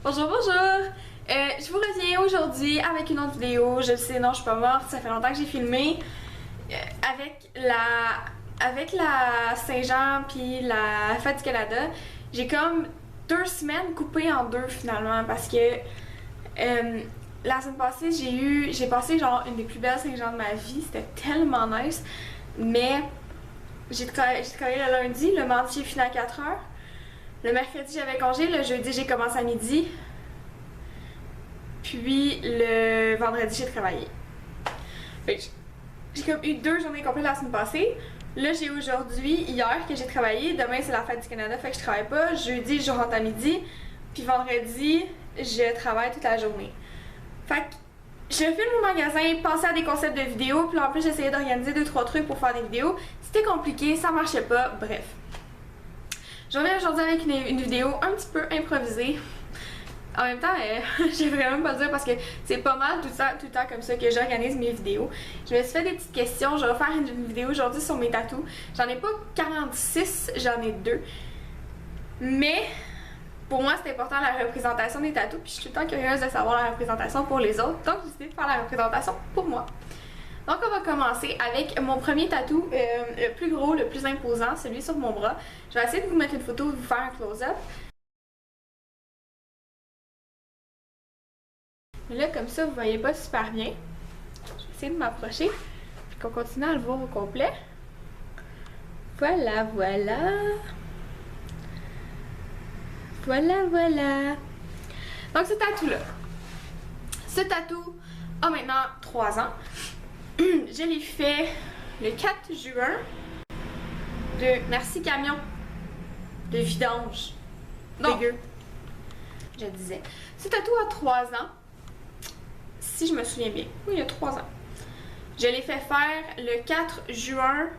Bonjour, bonjour! Je vous reviens aujourd'hui avec une autre vidéo. Je le sais, non, je suis pas morte, ça fait longtemps que j'ai filmé. Avec la Saint-Jean puis la Fête du Canada, j'ai comme 2 semaines coupées en deux finalement parce que la semaine passée, j'ai passé genre une des plus belles Saint-Jean de ma vie. C'était tellement nice. Mais j'ai travaillé le lundi, le mardi j'ai fini à 4h. Le mercredi j'avais congé, le jeudi j'ai commencé à midi. Puis le vendredi j'ai travaillé. Fait que j'ai comme eu 2 journées complètes la semaine passée. Là j'ai aujourd'hui, hier que j'ai travaillé. Demain c'est la Fête du Canada, fait que je travaille pas. Jeudi je rentre à midi. Puis vendredi je travaille toute la journée. Fait que je filme mon magasin, penser à des concepts de vidéos. Puis en plus j'essayais d'organiser 2-3 trucs pour faire des vidéos. C'était compliqué, ça marchait pas, bref. Je reviens aujourd'hui avec une vidéo un petit peu improvisée. En même temps, je vais vraiment pas le dire parce que c'est pas mal tout le temps comme ça que j'organise mes vidéos. Je me suis fait des petites questions. Je vais faire une vidéo aujourd'hui sur mes tatous. J'en ai pas 46, j'en ai 2. Mais pour moi, c'est important la représentation des tatous. Puis je suis tout le temps curieuse de savoir la représentation pour les autres. Donc j'ai décidé de faire la représentation pour moi. Donc on va commencer avec mon premier tatou, le plus gros, le plus imposant, celui sur mon bras. Je vais essayer de vous mettre une photo, de vous faire un close-up. Mais là, comme ça, vous voyez pas super bien. Je vais essayer de m'approcher, puis qu'on continue à le voir au complet. Voilà, voilà. Voilà, voilà. Donc ce tatou-là. Ce tatou a maintenant 3 ans. Je l'ai fait le 4 juin de Merci Camion de vidange. Dégueu. Je disais. Ce tatou a 3 ans. Si je me souviens bien. Oui, il y a 3 ans. Je l'ai fait faire le 4 juin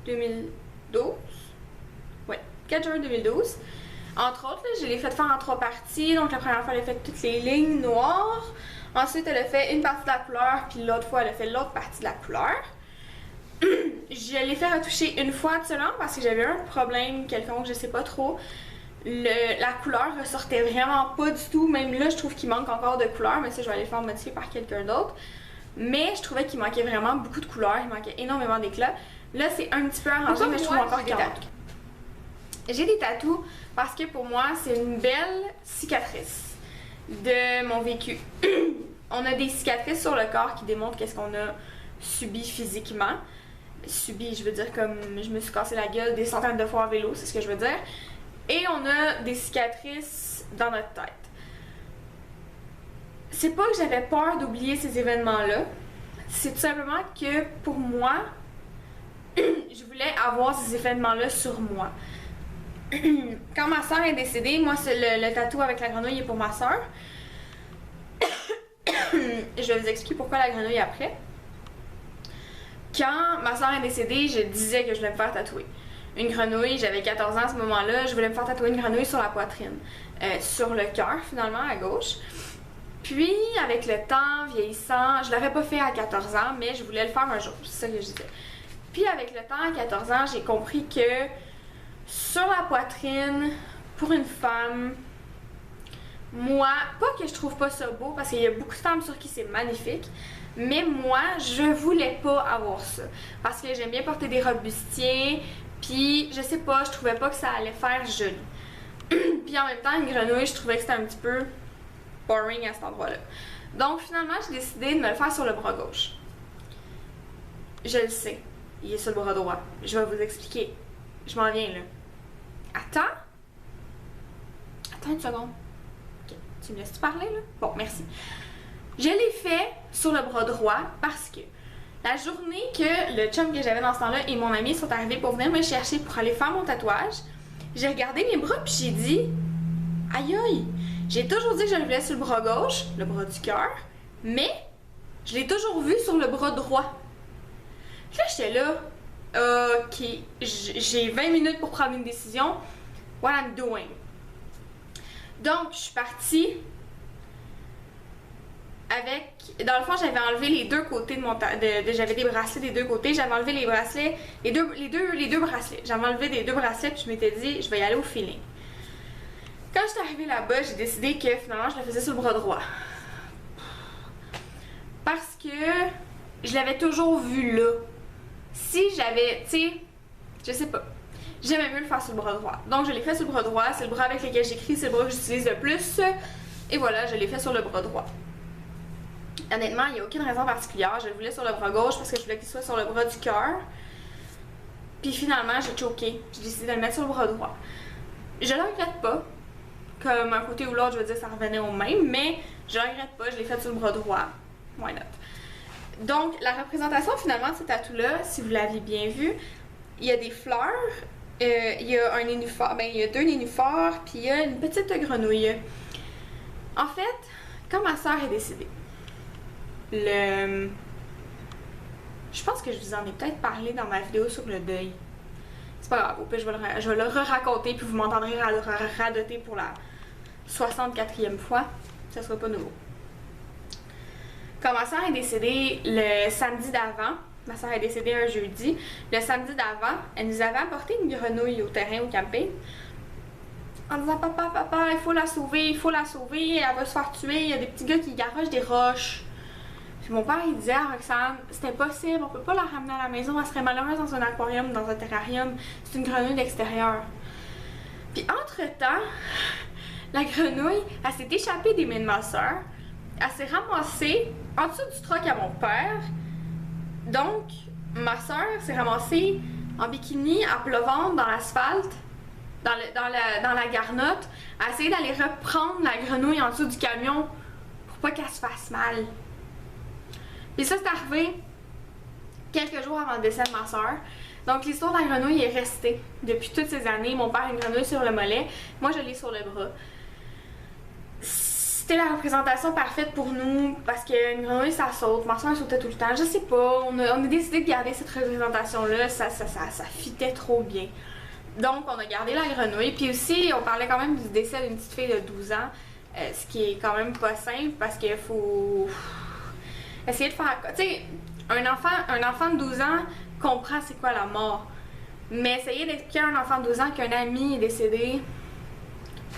2012. Ouais, 4 juin 2012. Entre autres, là, je l'ai fait faire en 3 parties. Donc la première fois, elle a fait toutes les lignes noires. Ensuite, elle a fait une partie de la couleur, puis l'autre fois, elle a fait l'autre partie de la couleur. Je l'ai fait retoucher une fois de cela parce que j'avais un problème quelconque, je sais pas trop. La couleur ressortait vraiment pas du tout. Même là, je trouve qu'il manque encore de couleur, mais ça, je vais aller le faire modifier par quelqu'un d'autre. Mais je trouvais qu'il manquait vraiment beaucoup de couleur, il manquait énormément d'éclat. Là, c'est un petit peu arrangé, mais je trouve encore qu'il manque. J'ai des tatous parce que pour moi, c'est une belle cicatrice de mon vécu. On a des cicatrices sur le corps qui démontrent qu'est-ce qu'on a subi physiquement. Subi, je veux dire comme je me suis cassé la gueule des centaines de fois en vélo, c'est ce que je veux dire. Et on a des cicatrices dans notre tête. C'est pas que j'avais peur d'oublier ces événements-là. C'est tout simplement que pour moi, je voulais avoir ces événements-là sur moi. Quand ma soeur est décédée, moi le tatou avec la grenouille est pour ma soeur. Je vais vous expliquer pourquoi la grenouille après. Quand ma soeur est décédée, je disais que je voulais me faire tatouer une grenouille. J'avais 14 ans à ce moment-là. Je voulais me faire tatouer une grenouille sur la poitrine, sur le cœur finalement, à gauche. Puis avec le temps, vieillissant, je l'aurais pas fait à 14 ans, mais je voulais le faire un jour. C'est ça que je disais. Puis avec le temps, à 14 ans, j'ai compris que sur la poitrine, pour une femme, moi, pas que je trouve pas ça beau, parce qu'il y a beaucoup de femmes sur qui c'est magnifique, mais moi, je voulais pas avoir ça. Parce que j'aime bien porter des robes bustiers, puis je sais pas, je trouvais pas que ça allait faire joli. Puis en même temps, une grenouille, je trouvais que c'était un petit peu boring à cet endroit-là. Donc finalement, j'ai décidé de me le faire sur le bras gauche. Je le sais, il est sur le bras droit. Je vais vous expliquer. Je m'en viens là. Attends une seconde. Ok, tu me laisses-tu parler là? Bon, merci. Je l'ai fait sur le bras droit parce que la journée que le chum que j'avais dans ce temps-là et mon ami sont arrivés pour venir me chercher pour aller faire mon tatouage, j'ai regardé mes bras puis j'ai dit aïe aïe, j'ai toujours dit que je le voulais sur le bras gauche, le bras du cœur, mais je l'ai toujours vu sur le bras droit. Puis là j'étais là, ok, j'ai 20 minutes pour prendre une décision, what I'm doing. Donc je suis partie avec, dans le fond, j'avais enlevé les 2 côtés de mon j'avais des bracelets des 2 côtés, j'avais enlevé les bracelets, les deux bracelets. J'avais enlevé les 2 bracelets puis je m'étais dit, je vais y aller au feeling. Quand je suis arrivée là-bas, j'ai décidé que finalement je le faisais sur le bras droit. Parce que je l'avais toujours vu là. Si j'avais, tu sais, je sais pas. J'aimais mieux le faire sur le bras droit. Donc je l'ai fait sur le bras droit, c'est le bras avec lequel j'écris, c'est le bras que j'utilise le plus. Et voilà, je l'ai fait sur le bras droit. Honnêtement, il n'y a aucune raison particulière. Je le voulais sur le bras gauche parce que je voulais qu'il soit sur le bras du cœur. Puis finalement, j'ai choqué. J'ai décidé de le mettre sur le bras droit. Je le regrette pas. Comme un côté ou l'autre, je veux dire, ça revenait au même. Mais je le regrette pas, je l'ai fait sur le bras droit. Why not? Donc, la représentation finalement de ce tatou-là, si vous l'aviez bien vu, il y a des fleurs. Il y a un nénuphar, ben il y a 2 nénuphars, puis il y a une petite grenouille. En fait, quand ma soeur est décédée, je pense que je vous en ai peut-être parlé dans ma vidéo sur le deuil. C'est pas grave, au pire, je vais le re-raconter, puis vous m'entendrez radoter pour la 64e fois. Ça sera pas nouveau. Quand ma soeur est décédée le samedi d'avant, ma soeur est décédée un jeudi. Le samedi d'avant, elle nous avait apporté une grenouille au terrain, au camping. En disant, papa, il faut la sauver, elle va se faire tuer, il y a des petits gars qui garochent des roches. Puis mon père, il disait à Roxane, c'est impossible, on peut pas la ramener à la maison, elle serait malheureuse dans un aquarium, dans un terrarium. C'est une grenouille d'extérieur. Puis entre-temps, la grenouille, elle s'est échappée des mains de ma soeur. Elle s'est ramassée en dessous du truck à mon père. Donc, ma soeur s'est ramassée en bikini, à plat ventre, dans l'asphalte, dans la garnotte, à essayer d'aller reprendre la grenouille en dessous du camion pour pas qu'elle se fasse mal. Puis ça, c'est arrivé quelques jours avant le décès de ma soeur. Donc, l'histoire de la grenouille est restée depuis toutes ces années. Mon père a une grenouille sur le mollet, moi je l'ai sur le bras. C'était la représentation parfaite pour nous parce qu'une grenouille ça saute, ma soeur sautait tout le temps, je sais pas, on a décidé de garder cette représentation-là, ça fitait trop bien. Donc on a gardé la grenouille, puis aussi on parlait quand même du décès d'une petite fille de 12 ans, ce qui est quand même pas simple parce qu'il faut essayer de faire, tu sais, un enfant de 12 ans comprend c'est quoi la mort, mais essayer d'expliquer à un enfant de 12 ans qu'un ami est décédé.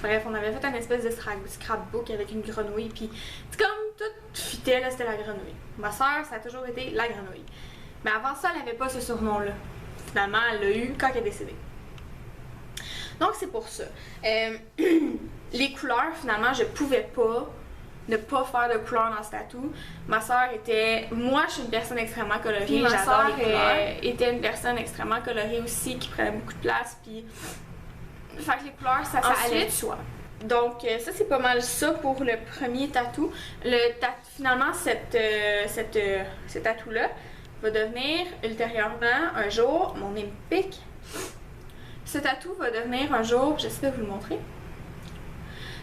Bref, on avait fait une espèce de scrapbook avec une grenouille, puis c'est comme tout fitait, là, c'était la grenouille. Ma soeur, ça a toujours été la grenouille. Mais avant ça, elle n'avait pas ce surnom-là. Finalement, elle l'a eu quand elle est décédée. Donc, c'est pour ça. Les couleurs, finalement, je pouvais pas ne pas faire de couleurs dans ce tatou. Ma soeur était... Moi, je suis une personne extrêmement colorée, j'adore les couleurs. Était une personne extrêmement colorée aussi, qui prenait beaucoup de place, puis... Fait que les couleurs, ça allait de soi. Donc, ça, c'est pas mal ça pour le premier tatou. Finalement, ce tatou-là va devenir ultérieurement, un jour, mon nez me pique. Ce tatou va devenir un jour, j'essaie de vous le montrer.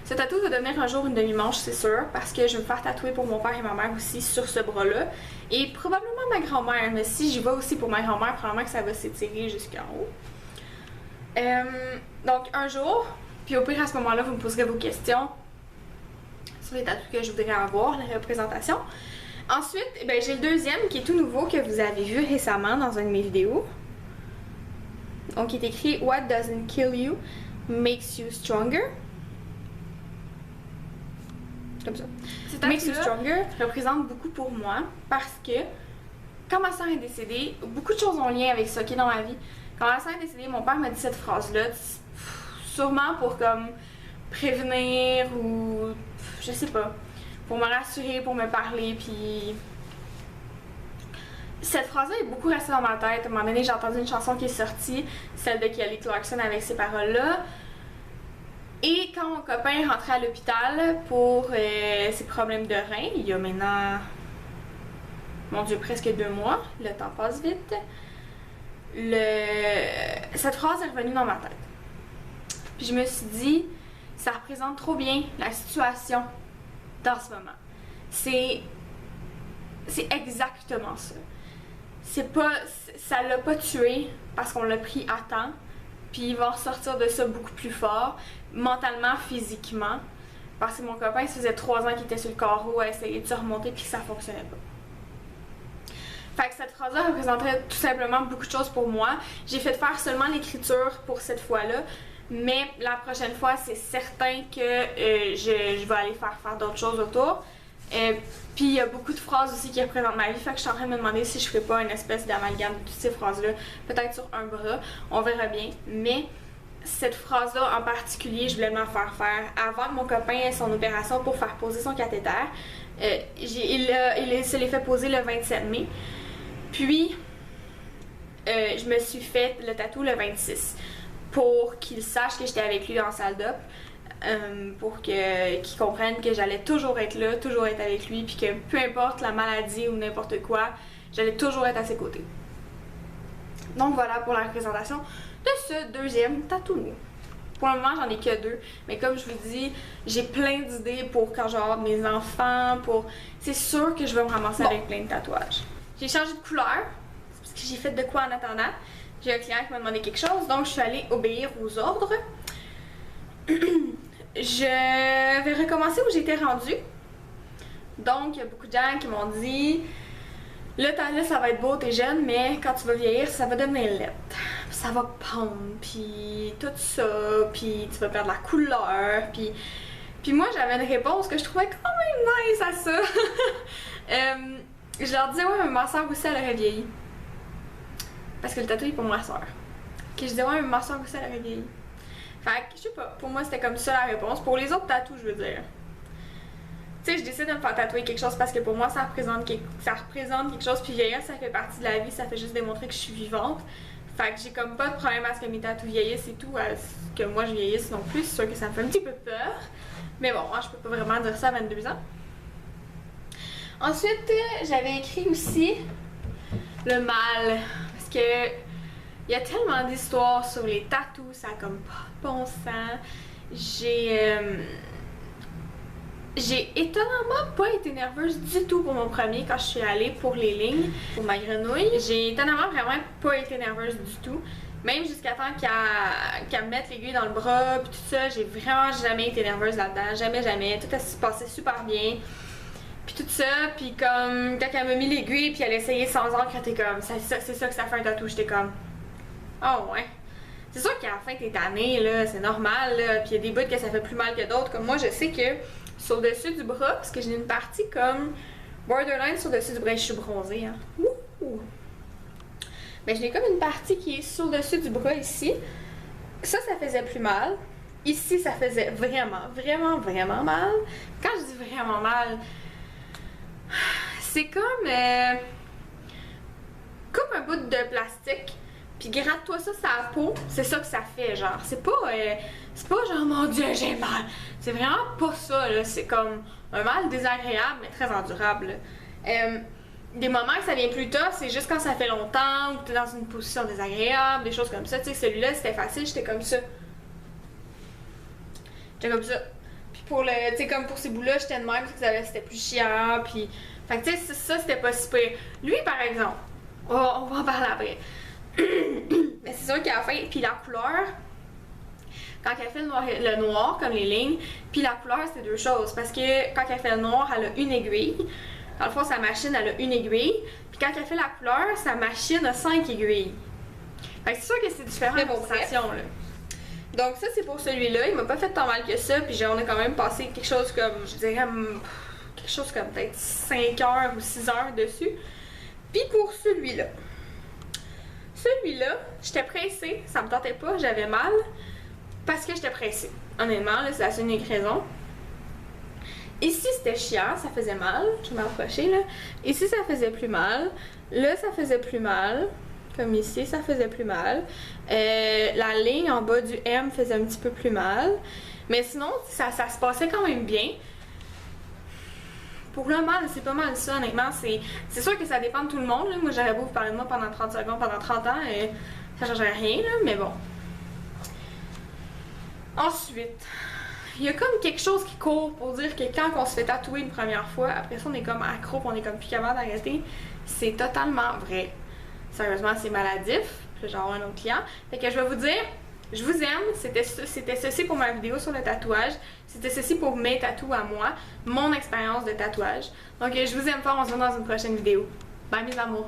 Ce tatou va devenir un jour une demi-manche, c'est sûr, parce que je vais me faire tatouer pour mon père et ma mère aussi sur ce bras-là. Et probablement ma grand-mère, mais si j'y vais aussi pour ma grand-mère, probablement que ça va s'étirer jusqu'en haut. Donc un jour, puis au pire à ce moment-là, vous me poserez vos questions sur les tatous que je voudrais avoir, la représentation. Ensuite, ben, j'ai le deuxième qui est tout nouveau que vous avez vu récemment dans une de mes vidéos. Donc il est écrit What doesn't kill you makes you stronger. Comme ça. Cet Makes You Stronger représente beaucoup pour moi parce que quand ma soeur est décédée, beaucoup de choses ont lien avec ça qui est dans ma vie. Quand ma soeur est décédée, mon père m'a dit cette phrase-là, sûrement pour comme prévenir ou je sais pas, pour me rassurer, pour me parler, puis cette phrase-là est beaucoup restée dans ma tête. À un moment donné, j'ai entendu une chanson qui est sortie, celle de Kelly Clarkson avec ces paroles-là. Et quand mon copain rentrait à l'hôpital pour ses problèmes de rein, il y a maintenant, mon Dieu, presque 2 mois, le temps passe vite, cette phrase est revenue dans ma tête. Puis je me suis dit, ça représente trop bien la situation dans ce moment. C'est exactement ça. Ça l'a pas tué parce qu'on l'a pris à temps. Puis il va ressortir de ça beaucoup plus fort, mentalement, physiquement. Parce que mon copain, ça faisait 3 ans qu'il était sur le carreau à essayer de se remonter puis que ça fonctionnait pas. Fait que cette phrase-là représenterait tout simplement beaucoup de choses pour moi. J'ai fait faire seulement l'écriture pour cette fois-là Mais la prochaine fois, c'est certain que je vais aller faire d'autres choses autour. Puis il y a beaucoup de phrases aussi qui représentent ma vie, fait que je suis en train de me demander si je ferais pas une espèce d'amalgame de toutes ces phrases-là, peut-être sur un bras, on verra bien. Mais cette phrase-là en particulier, je voulais m'en faire avant que mon copain ait son opération pour faire poser son cathéter. Il se l'est fait poser le 27 mai. Puis, je me suis fait le tatou le 26 pour qu'il sache que j'étais avec lui dans la salle d'op. Pour qu'il comprenne que j'allais toujours être là, toujours être avec lui, puis que peu importe la maladie ou n'importe quoi, j'allais toujours être à ses côtés. Donc voilà pour la présentation de ce deuxième tatou. Pour le moment, j'en ai que 2, mais comme je vous dis, j'ai plein d'idées pour quand je vais avoir mes enfants, c'est sûr que je vais me ramasser avec plein de tatouages. J'ai changé de couleur, parce que j'ai fait de quoi en attendant. J'ai un client qui m'a demandé quelque chose, donc je suis allée obéir aux ordres. Je vais recommencer où j'étais rendue. Donc, il y a beaucoup de gens qui m'ont dit là, ça va être beau, t'es jeune, mais quand tu vas vieillir, ça va devenir laid. Ça va pendre, puis tout ça, puis tu vas perdre la couleur, puis moi, j'avais une réponse que je trouvais quand même nice à ça. Je leur disais, ouais, mais ma soeur aussi, elle aurait vieilli. Parce que le tatou est pour ma soeur. Je disais, ouais, mais ma soeur aussi, elle aurait vieilli. Fait que, je sais pas, pour moi c'était comme ça la réponse. Pour les autres tatous, je veux dire. Tu sais, je décide de me faire tatouer quelque chose parce que pour moi ça représente quelque chose, puis vieillir ça fait partie de la vie, ça fait juste démontrer que je suis vivante. Fait que j'ai comme pas de problème à ce que mes tatous vieillissent et tout, à ce que moi je vieillisse non plus. C'est sûr que ça me fait un petit peu peur. Mais bon, moi je peux pas vraiment dire ça à 22 ans. Ensuite, j'avais écrit aussi le mal. Parce que il y a tellement d'histoires sur les tatous, ça a comme pas de bon sens. J'ai étonnamment pas été nerveuse du tout pour mon premier quand je suis allée pour les lignes, pour ma grenouille. J'ai étonnamment vraiment pas été nerveuse du tout. Même jusqu'à temps qu'elle me mette l'aiguille dans le bras puis tout ça, j'ai vraiment jamais été nerveuse là-dedans. Jamais. Tout a se passé super bien. Puis tout ça, puis comme quand elle m'a mis l'aiguille puis elle a essayé sans encre, elle était comme, c'est ça que ça fait un tatou. J'étais comme, oh ouais. C'est sûr qu'à la fin t'es tannée, là, c'est normal, là. Puis il y a des bouts que ça fait plus mal que d'autres. Comme moi, je sais que sur le dessus du bras, parce que j'ai une partie comme borderline sur le dessus du bras, je suis bronzée, hein. Ouh. Mais j'ai comme une partie qui est sur le dessus du bras ici. Ça faisait plus mal. Ici, ça faisait vraiment mal. Quand je dis vraiment mal, c'est comme coupe un bout de plastique. Puis gratte-toi ça sur la peau, c'est ça que ça fait, genre. C'est pas genre, mon Dieu, j'ai mal. C'est vraiment pas ça, là. C'est comme un mal désagréable, mais très endurable. Des moments que ça vient plus tard, c'est juste quand ça fait longtemps, ou que t'es dans une position désagréable, des choses comme ça. Tu sais, celui-là, c'était facile, j'étais comme ça. J'étais comme ça. Puis pour le, tu sais, comme pour ces bouts-là, j'étais de même, parce que c'était plus chiant, puis... Fait que tu sais, ça, c'était pas si pire. Lui, par exemple, on va en parler après. Mais c'est sûr qu'à la fin, puis la couleur, quand elle fait le noir comme les lignes, puis la couleur c'est deux choses, parce que quand elle fait le noir, elle a une aiguille. Dans le fond, sa machine, elle a une aiguille, puis quand elle fait la couleur, sa machine a 5 aiguilles. Fait que c'est sûr que c'est différent de sensation, là. Donc ça, c'est pour celui-là, il m'a pas fait tant mal que ça, puis on a quand même passé quelque chose comme, je dirais, quelque chose comme peut-être 5 heures ou 6 heures dessus. Puis pour celui-là, j'étais pressée, ça me tentait pas, j'avais mal, parce que j'étais pressée. Honnêtement, là, c'est la seule unique raison. Ici, c'était chiant, ça faisait mal, je vais m'approcher, là. Ici, ça faisait plus mal. Là, ça faisait plus mal. Comme ici, ça faisait plus mal. La ligne en bas du M faisait un petit peu plus mal. Mais sinon, ça se passait quand même bien. Pour le mal, c'est pas mal ça, honnêtement. C'est sûr que ça dépend de tout le monde, là. Moi, j'aurais beau vous parler de moi pendant 30 secondes, pendant 30 ans, et ça changerait rien, là, mais bon. Ensuite, il y a comme quelque chose qui court pour dire que quand on se fait tatouer une première fois, après ça, on est comme accro, on est comme plus capable d'arrêter. C'est totalement vrai. Sérieusement, c'est maladif. Puis j'ai un autre client. Fait que je vais vous dire, je vous aime. C'était ceci pour ma vidéo sur le tatouage. C'était ceci pour mes tatous à moi, mon expérience de tatouage. Donc je vous aime fort, on se voit dans une prochaine vidéo. Bye mes amours!